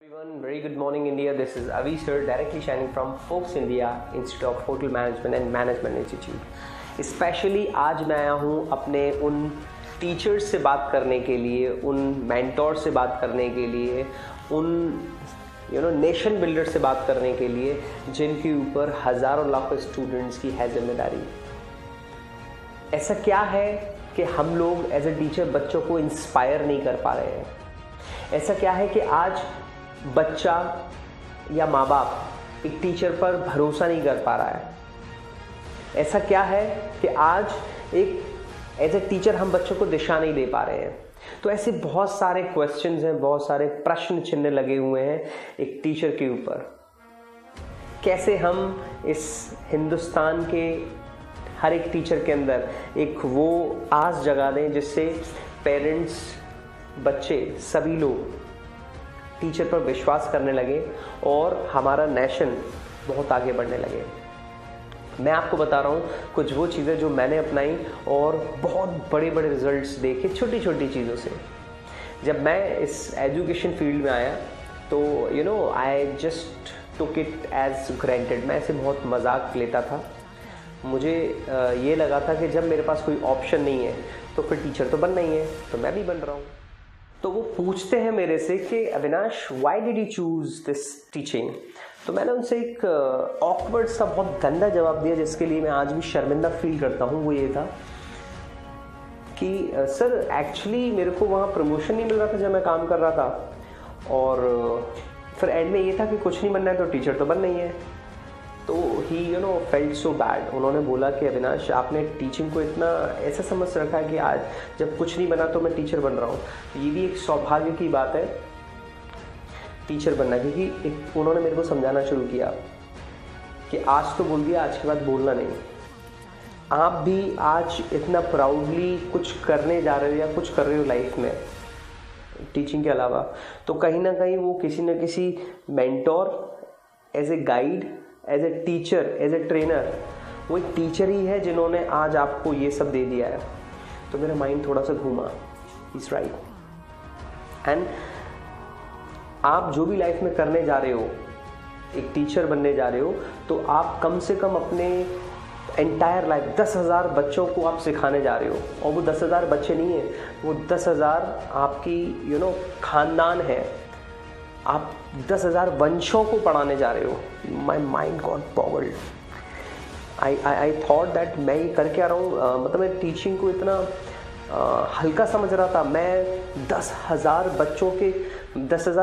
Everyone, very good morning India. This is Avi sir directly shining from Fox India Institute of Hotel Management and Management Institute. Especially आज मैं आया हूँ अपने उन teachers से बात करने के लिए, उन मेंटोर से बात करने के लिए, उन नेशन बिल्डर से बात करने के लिए जिनके ऊपर हज़ारों लाखों स्टूडेंट्स की है जिम्मेदारी। ऐसा क्या है कि हम लोग एज ए टीचर बच्चों को इंस्पायर नहीं कर पा रहे हैं? ऐसा क्या है कि आज बच्चा या माँ बाप एक टीचर पर भरोसा नहीं कर पा रहा है? ऐसा क्या है कि आज एक एज ए टीचर हम बच्चों को दिशा नहीं दे पा रहे हैं? तो ऐसे बहुत सारे क्वेश्चंस हैं, बहुत सारे प्रश्न चिन्ह लगे हुए हैं एक टीचर के ऊपर। कैसे हम इस हिंदुस्तान के हर एक टीचर के अंदर एक वो आस जगा दें जिससे पेरेंट्स, बच्चे, सभी लोग टीचर पर विश्वास करने लगे और हमारा नेशन बहुत आगे बढ़ने लगे। मैं आपको बता रहा हूँ कुछ वो चीज़ें जो मैंने अपनाई और बहुत बड़े बड़े रिजल्ट्स देखे छोटी छोटी चीज़ों से। जब मैं इस एजुकेशन फील्ड में आया तो I just took it as granted. मैं इसे बहुत मजाक लेता था। मुझे ये लगा था कि जब मेरे पास कोई ऑप्शन नहीं है तो फिर टीचर तो बनना ही है, तो मैं भी बन रहा हूँ। तो वो पूछते हैं मेरे से कि Avinash, why did you choose this teaching? तो मैंने उनसे एक ऑकवर्ड सा बहुत गंदा जवाब दिया जिसके लिए मैं आज भी शर्मिंदा फील करता हूँ। वो ये था कि सर एक्चुअली मेरे को वहाँ प्रमोशन नहीं मिल रहा था जब मैं काम कर रहा था, और फिर एंड में ये था कि कुछ नहीं बनना है तो टीचर तो बनना ही है। तो ही फेल्ट सो बैड। उन्होंने बोला कि अविनाश, आपने टीचिंग को इतना ऐसा समझ रखा है कि आज जब कुछ नहीं बना तो मैं टीचर बन रहा हूँ। तो ये भी एक सौभाग्य की बात है टीचर बनना, क्योंकि उन्होंने मेरे को समझाना शुरू किया कि आज तो बोल दिया, आज के बाद बोलना नहीं। आप भी आज इतना प्राउडली कुछ करने जा रहे हो या कुछ कर रहे हो लाइफ में टीचिंग के अलावा, तो कहीं ना कहीं वो किसी न किसी mentor, as a guide, as a teacher, as a trainer, वो एक टीचर ही है जिन्होंने आज आपको ये सब दे दिया है। तो मेरा माइंड थोड़ा सा घूमा, इज राइट। एंड आप जो भी लाइफ में करने जा रहे हो, एक टीचर बनने जा रहे हो, तो आप कम से कम अपने एंटायर लाइफ 10,000 बच्चों को आप सिखाने जा रहे हो। और वो 10,000 बच्चे नहीं है, वो 10,000 आपकी खानदान है। आप 10,000 वंशों को पढ़ाने जा रहे हो। My mind got boggled. I thought that मैं ये करके आ रहा हूँ, मतलब मैं टीचिंग को इतना हल्का समझ रहा था। मैं 10,000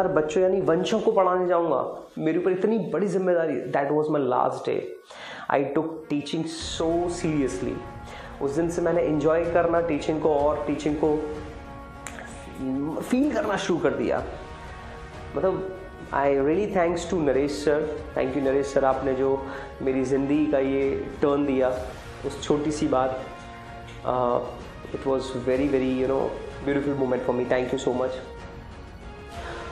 बच्चों यानी वंशों को पढ़ाने जाऊँगा, मेरे ऊपर इतनी बड़ी जिम्मेदारी। That was my last day. I took teaching so seriously. उस दिन से मैंने एंजॉय करना टीचिंग को और टीचिंग को फील करना शुरू कर दिया। मतलब I really thanks to Naresh sir. Thank you Naresh sir, आपने जो मेरी ज़िंदगी का ये टर्न दिया, उस छोटी सी बात, it was very very beautiful moment for me. Thank you so much.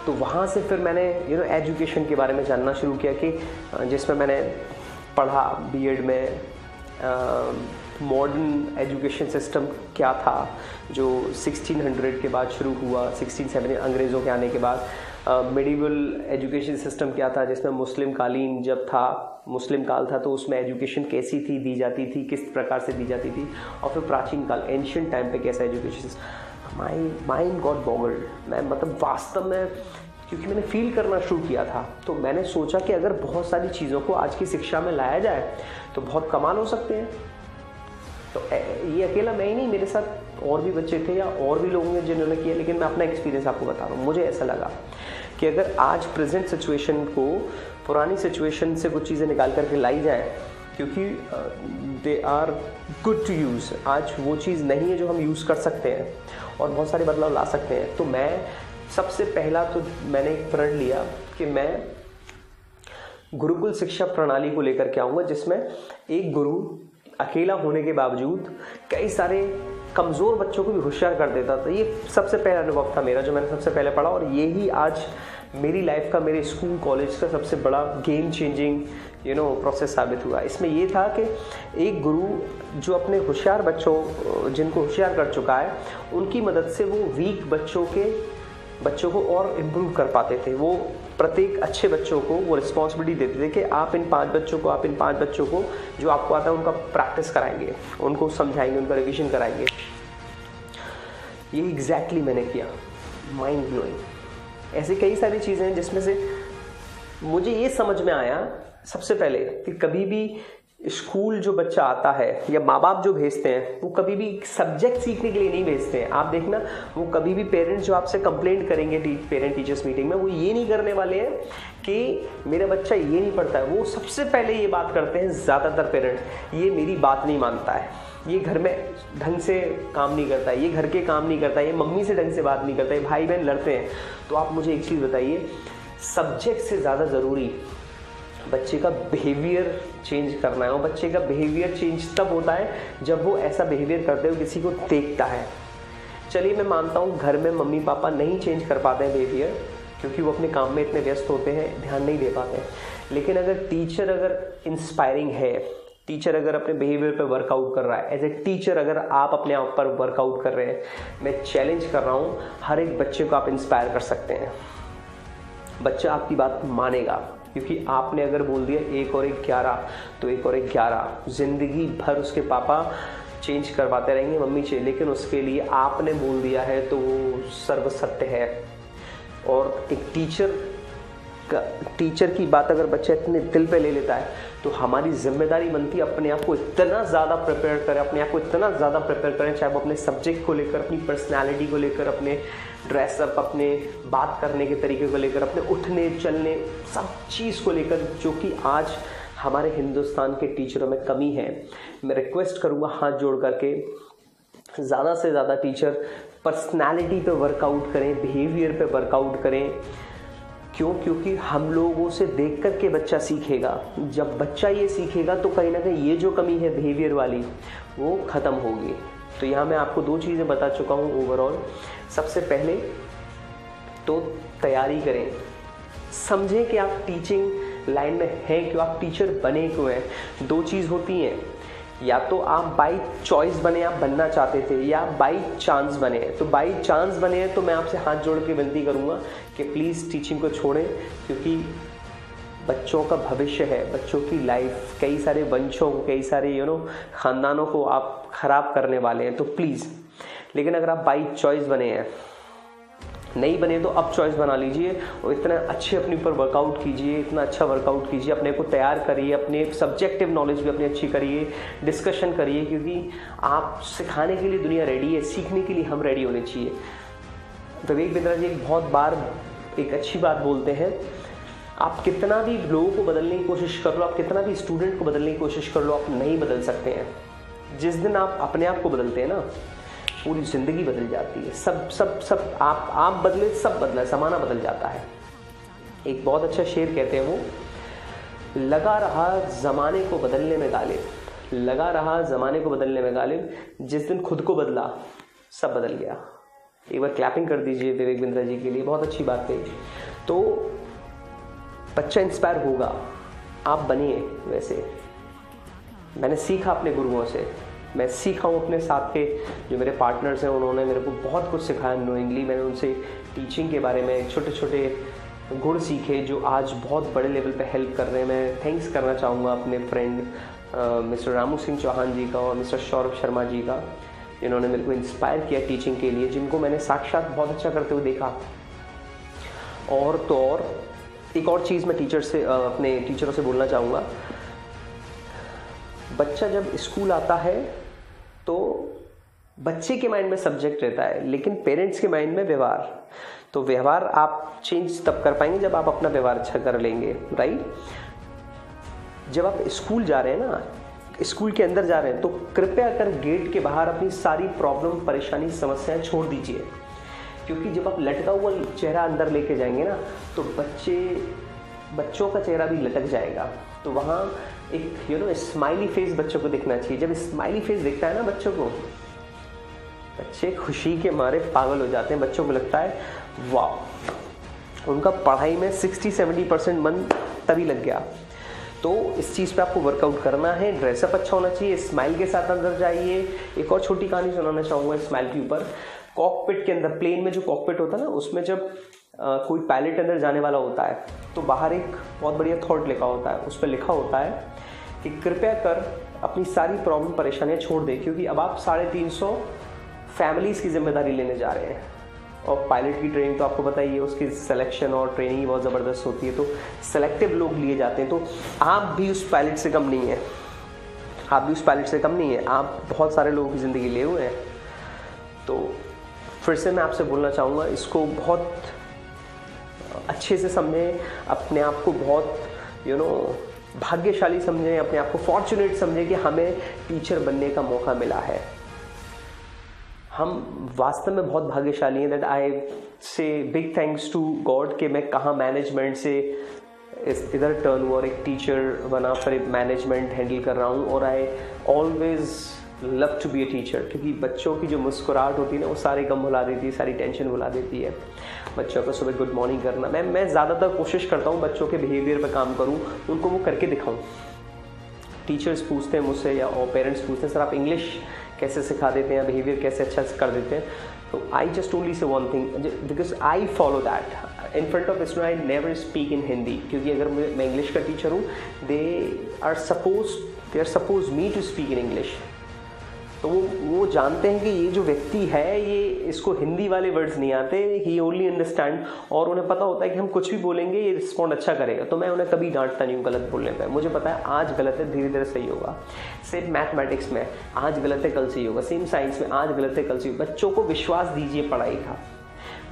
तो वहाँ से फिर मैंने एजुकेशन के बारे में जानना शुरू किया कि जिसमें मैंने पढ़ा बीएड में मॉडर्न एजुकेशन सिस्टम क्या था जो 1600 के बाद शुरू हुआ, 1670 अंग्रेज़ों के आने के बाद। मेडिवल एजुकेशन सिस्टम क्या था जिसमें मुस्लिम कालीन जब था, मुस्लिम काल था, तो उसमें एजुकेशन कैसी थी दी जाती थी, किस प्रकार से दी जाती थी। और फिर प्राचीन काल, एंशियंट टाइम पे कैसा एजुकेशन। My mind got boggled. मैं मतलब वास्तव में, क्योंकि मैंने फील करना शुरू किया था, तो मैंने सोचा कि अगर बहुत सारी चीज़ों को आज की शिक्षा में लाया जाए तो बहुत कमाल हो सकते हैं। तो ये अकेला मैं ही नहीं, मेरे साथ और भी बच्चे थे या और भी लोग हैं जिन्होंने किया, लेकिन मैं अपना एक्सपीरियंस आपको बता रहा हूँ। मुझे ऐसा लगा कि अगर आज प्रेजेंट सिचुएशन को पुरानी सिचुएशन से कुछ चीज़ें निकाल करके लाई जाए, क्योंकि they are good to use. आज वो चीज़ नहीं है जो हम यूज़ कर सकते हैं और बहुत सारे बदलाव ला सकते हैं। तो मैं सबसे पहला तो मैंने एक प्रण लिया कि मैं गुरुकुल शिक्षा प्रणाली को लेकर के आऊँगा, जिसमें एक गुरु अकेला होने के बावजूद कई सारे कमज़ोर बच्चों को भी होशियार कर देता था। ये सबसे पहला अनुभव था मेरा, जो मैंने सबसे पहले पढ़ा, और यही आज मेरी लाइफ का, मेरे स्कूल कॉलेज का सबसे बड़ा गेम चेंजिंग प्रोसेस साबित हुआ। इसमें ये था कि एक गुरु जो अपने होशियार बच्चों, जिनको होशियार कर चुका है, उनकी मदद से वो वीक बच्चों के बच्चों को और इम्प्रूव कर पाते थे। वो प्रत्येक अच्छे बच्चों को वो रिस्पॉन्सिबिलिटी देते थे कि आप इन 5 बच्चों को जो आपको आता है उनका प्रैक्टिस कराएंगे, उनको समझाएंगे, उनका रिविजन कराएंगे। ये एग्जैक्टली मैंने किया। Mind blowing. ऐसी कई सारी चीज़ें हैं जिसमें से मुझे ये समझ में आया सबसे पहले कि कभी भी स्कूल जो बच्चा आता है या माँ बाप जो भेजते हैं वो कभी भी सब्जेक्ट सीखने के लिए नहीं भेजते हैं। आप देखना, वो कभी भी पेरेंट्स जो आपसे कंप्लेंट करेंगे पेरेंट टीचर्स मीटिंग में, वो ये नहीं करने वाले हैं कि मेरा बच्चा ये नहीं पढ़ता है। वो सबसे पहले ये बात करते हैं ज़्यादातर पेरेंट, ये मेरी बात नहीं मानता है, ये घर में ढंग से काम नहीं करता है, ये घर के काम नहीं करता है, ये मम्मी से ढंग से बात नहीं करता है, भाई बहन लड़ते हैं। तो आप मुझे एक चीज़ बताइए, सब्जेक्ट से ज़्यादा ज़रूरी बच्चे का बिहेवियर चेंज करना है। और बच्चे का बिहेवियर चेंज तब होता है जब वो ऐसा बिहेवियर करते हुए किसी को देखता है। चलिए मैं मानता हूँ घर में मम्मी पापा नहीं चेंज कर पाते हैं बिहेवियर, क्योंकि वो अपने काम में इतने व्यस्त होते हैं, ध्यान नहीं दे पाते हैं। लेकिन अगर टीचर अगर इंस्पायरिंग है, टीचर अगर अपने बिहेवियर पर वर्कआउट कर रहा है, एज ए टीचर अगर आप अपने आप पर वर्कआउट कर रहे हैं, मैं चैलेंज कर रहा हूँ, हर एक बच्चे को आप इंस्पायर कर सकते हैं। बच्चा आपकी बात मानेगा, क्योंकि आपने अगर बोल दिया 1 और 1 11, तो 1 और 1 11। ज़िंदगी भर उसके पापा चेंज करवाते रहेंगे, मम्मी चाहिए, लेकिन उसके लिए आपने बोल दिया है तो वो सर्वसत्य है। और एक टीचर की बात अगर बच्चा इतने दिल पे ले लेता है तो हमारी जिम्मेदारी बनती है अपने आप को इतना ज़्यादा प्रिपेयर करें, अपने आप को इतना ज़्यादा प्रिपेयर करें, चाहे वो अपने सब्जेक्ट को लेकर, अपनी पर्सनैलिटी को लेकर, अपने ड्रेसअप, अपने बात करने के तरीके को लेकर, अपने उठने चलने, सब चीज़ को लेकर, जो कि आज हमारे हिंदुस्तान के टीचरों में कमी है। मैं रिक्वेस्ट करूँगा हाथ जोड़ करके, ज़्यादा से ज़्यादा टीचर पर्सनैलिटी पे वर्कआउट करें, बिहेवियर पे वर्कआउट करें। क्यों? क्योंकि हम लोगों से देख कर के बच्चा सीखेगा। जब बच्चा ये सीखेगा तो कहीं ना कहीं ये जो कमी है बिहेवियर वाली, वो ख़त्म होगी। तो यहाँ मैं आपको 2 चीज़ें बता चुका हूँ ओवरऑल। सबसे पहले तो तैयारी करें, समझें कि आप टीचिंग लाइन में हैं क्यों, आप टीचर बने क्यों हैं। 2 चीज़ होती हैं, या तो आप बाई चॉइस बने, आप बनना चाहते थे, या बाई चांस बने। तो बाई चांस बने हैं तो मैं आपसे हाथ जोड़ के विनती करूंगा कि प्लीज़ टीचिंग को छोड़ें, क्योंकि बच्चों का भविष्य है, बच्चों की लाइफ, कई सारे वंशों को, कई सारे ख़ानदानों को आप ख़राब करने वाले हैं। तो प्लीज़, लेकिन अगर आप बाई चॉइस बने हैं, नहीं बने तो अब चॉइस बना लीजिए और इतना अच्छे अपने ऊपर वर्कआउट कीजिए, इतना अच्छा वर्कआउट कीजिए, अपने को तैयार करिए, अपने सब्जेक्टिव नॉलेज भी अपनी अच्छी करिए, डिस्कशन करिए, क्योंकि आप सिखाने के लिए दुनिया रेडी है, सीखने के लिए हम रेडी होने चाहिए। विवेक बिंद्रा जी बहुत बार एक अच्छी बात बोलते हैं, आप कितना भी लोगों को बदलने की कोशिश कर लो, आप कितना भी स्टूडेंट को बदलने की कोशिश कर लो, आप नहीं बदल सकते हैं। जिस दिन आप अपने आप को बदलते हैं ना, पूरी ज़िंदगी बदल जाती है। सब आप बदले, सब बदला, ज़माना बदल जाता है। एक बहुत अच्छा शेर कहते हैं वो, लगा रहा ज़माने को बदलने में गालिब, लगा रहा ज़माने को बदलने में गालिब, जिस दिन खुद को बदला सब बदल गया। एक बार क्लैपिंग कर दीजिए विवेक बिंद्रा जी के लिए, बहुत अच्छी बात कही। तो बच्चा इंस्पायर होगा, आप बनिए वैसे। मैंने सीखा अपने गुरुओं से, मैं सीखा हूँ अपने साथ के जो मेरे पार्टनर्स हैं, उन्होंने मेरे को बहुत कुछ सिखाया नोइंगली। मैंने उनसे टीचिंग के बारे में छोटे छोटे गुण सीखे जो आज बहुत बड़े लेवल पे हेल्प कर रहे हैं। मैं थैंक्स करना चाहूँगा अपने फ्रेंड मिस्टर रामू सिंह चौहान जी का और मिस्टर सौरभ शर्मा जी का, जिन्होंने मेरे को इंस्पायर किया टीचिंग के लिए, जिनको मैंने साक्षात बहुत अच्छा करते हुए देखा। और तो और एक और चीज़ मैं अपने टीचरों से बोलना चाहूँगा, बच्चा जब स्कूल आता है तो बच्चे के माइंड में सब्जेक्ट रहता है, लेकिन पेरेंट्स के माइंड में व्यवहार। तो व्यवहार आप चेंज तब कर पाएंगे जब आप अपना व्यवहार अच्छा कर लेंगे, राइट। जब आप स्कूल जा रहे हैं ना, स्कूल के अंदर जा रहे हैं, तो कृपया कर गेट के बाहर अपनी सारी प्रॉब्लम, परेशानी, समस्याएं छोड़ दीजिए, क्योंकि जब आप लटका हुआ चेहरा अंदर लेके जाएंगे ना, तो बच्चों का चेहरा भी लटक जाएगा। तो वहाँ एक स्माइली फेस बच्चों को दिखना चाहिए। जब स्माइली फेस दिखता है ना बच्चों को, बच्चे खुशी के मारे पागल हो जाते हैं। बच्चों को लगता है वाह, उनका पढ़ाई में 60-70% मन तभी लग गया। तो इस चीज़ पे आपको वर्कआउट करना है। ड्रेसअप अच्छा होना चाहिए, स्माइल के साथ अंदर जाइए। एक और छोटी कहानी सुनाना चाहूँगा स्माइल के ऊपर। कॉकपिट के अंदर, प्लेन में जो कॉकपिट होता है ना, उसमें जब कोई पायलट अंदर जाने वाला होता है तो बाहर एक बहुत बढ़िया थॉट लिखा होता है, उस पर लिखा होता है कि कृपया कर अपनी सारी प्रॉब्लम परेशानियां छोड़ दे, क्योंकि अब आप 350 फैमिलीज़ की जिम्मेदारी लेने जा रहे हैं। और पायलट की ट्रेनिंग तो आपको पता ही है, उसकी सिलेक्शन और ट्रेनिंग बहुत ज़बरदस्त होती है, तो सेलेक्टिव लोग लिए जाते हैं। तो आप भी उस पायलट से कम नहीं है, आप भी उस पायलट से कम नहीं है, आप बहुत सारे लोगों की ज़िंदगी लिए हुए हैं। तो फिर से मैं आपसे बोलना चाहूँगा, इसको बहुत अच्छे से समझें, अपने आप को बहुत भाग्यशाली समझें, अपने आप को फॉर्चुनेट समझें कि हमें टीचर बनने का मौका मिला है। हम वास्तव में बहुत भाग्यशाली हैं। दैट आई से बिग थैंक्स टू गॉड कि मैं कहाँ मैनेजमेंट से इधर टर्न हुआ और एक टीचर बना, फिर एक मैनेजमेंट हैंडल कर रहा हूँ। और I always love to be a teacher, क्योंकि बच्चों की जो मुस्कुराहट होती है ना, वो सारे गम भुला देती है, सारी टेंशन भुला देती है। बच्चों को सुबह गुड मॉर्निंग करना, मैं ज़्यादातर कोशिश करता हूँ बच्चों के बिहेवियर पर काम करूँ, उनको वो करके दिखाऊँ। टीचर्स पूछते हैं मुझसे या और पेरेंट्स पूछते हैं, सर आप इंग्लिश कैसे सिखा देते हैं, बिहेवियर कैसे अच्छा कर देते हैं? तो I just only say one thing, because I follow that in front of student, I never speak in Hindi, क्योंकि अगर मैं इंग्लिश का टीचर हूँ, they are suppose me to speak in English. तो वो जानते हैं कि ये जो व्यक्ति है, ये इसको हिंदी वाले वर्ड्स नहीं आते, ही ओनली अंडरस्टैंड, और उन्हें पता होता है कि हम कुछ भी बोलेंगे ये रिस्पॉन्ड अच्छा करेगा। तो मैं उन्हें कभी डांटता नहीं हूँ गलत बोलने पर। मुझे पता है आज गलत है, धीरे धीरे सही होगा। सेम मैथमेटिक्स में आज गलत है कल सही होगा, सेम साइंस में आज गलत है कल सही होगा। बच्चों को विश्वास दीजिए पढ़ाई का।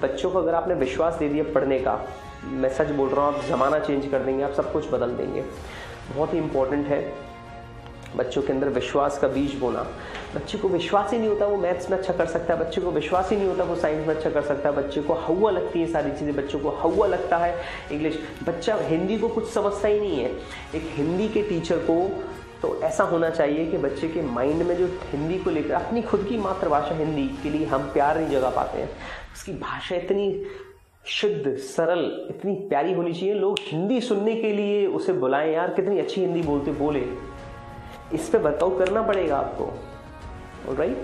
बच्चों को अगर आपने विश्वास दे दिया पढ़ने का, मैं सच बोल रहा हूँ, आप ज़माना चेंज कर देंगे, आप सब कुछ बदल देंगे। बहुत ही इंपॉर्टेंट है बच्चों के अंदर विश्वास का बीज बोना। बच्चे को विश्वास ही नहीं होता वो मैथ्स में अच्छा कर सकता है, बच्चे को विश्वास ही नहीं होता वो साइंस में अच्छा कर सकता है, बच्चे को हवा लगती है सारी चीज़ें, बच्चों को हवा लगता है इंग्लिश। बच्चा हिंदी को कुछ समझता ही नहीं है। एक हिंदी के टीचर को तो ऐसा होना चाहिए कि बच्चे के माइंड में जो हिंदी को लेकर, अपनी खुद की मातृभाषा हिंदी के लिए हम प्यार नहीं जगा पाते हैं। उसकी भाषा इतनी शुद्ध, सरल, इतनी प्यारी होनी चाहिए, लोग हिंदी सुनने के लिए उसे बुलाएं, यार कितनी अच्छी हिंदी बोले। इस पे वर्कआउट करना पड़ेगा आपको। ऑलराइट,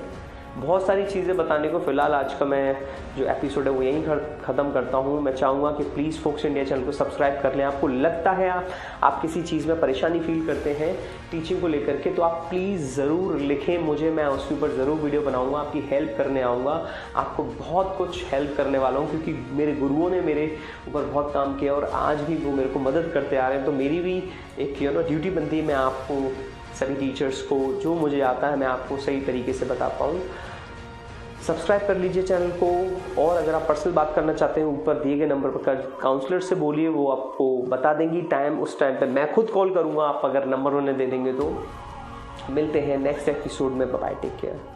बहुत सारी चीज़ें बताने को फ़िलहाल आज का मैं जो एपिसोड है वो यहीं ख़त्म करता हूँ। मैं चाहूँगा कि प्लीज़ फोक्स इंडिया चैनल को सब्सक्राइब कर लें। आपको लगता है आप किसी चीज़ में परेशानी फील करते हैं टीचिंग को लेकर के, तो आप प्लीज़ ज़रूर लिखें मुझे, मैं उसके ऊपर ज़रूर वीडियो बनाऊँगा, आपकी हेल्प करने आऊँगा। आपको बहुत कुछ हेल्प करने वाला हूँ, क्योंकि मेरे गुरुओं ने मेरे ऊपर बहुत काम किया और आज भी वो मेरे को मदद करते आ रहे हैं। तो मेरी भी एक ड्यूटी बनती है, मैं आपको सभी टीचर्स को जो मुझे आता है मैं आपको सही तरीके से बता पाऊँ। सब्सक्राइब कर लीजिए चैनल को, और अगर आप पर्सनल बात करना चाहते हैं ऊपर दिए गए नंबर पर काउंसलर से बोलिए, वो आपको बता देंगी टाइम। उस टाइम पे मैं खुद कॉल करूँगा, आप अगर नंबर उन्हें दे देंगे तो। मिलते हैं नेक्स्ट एपिसोड में। Bye, take care.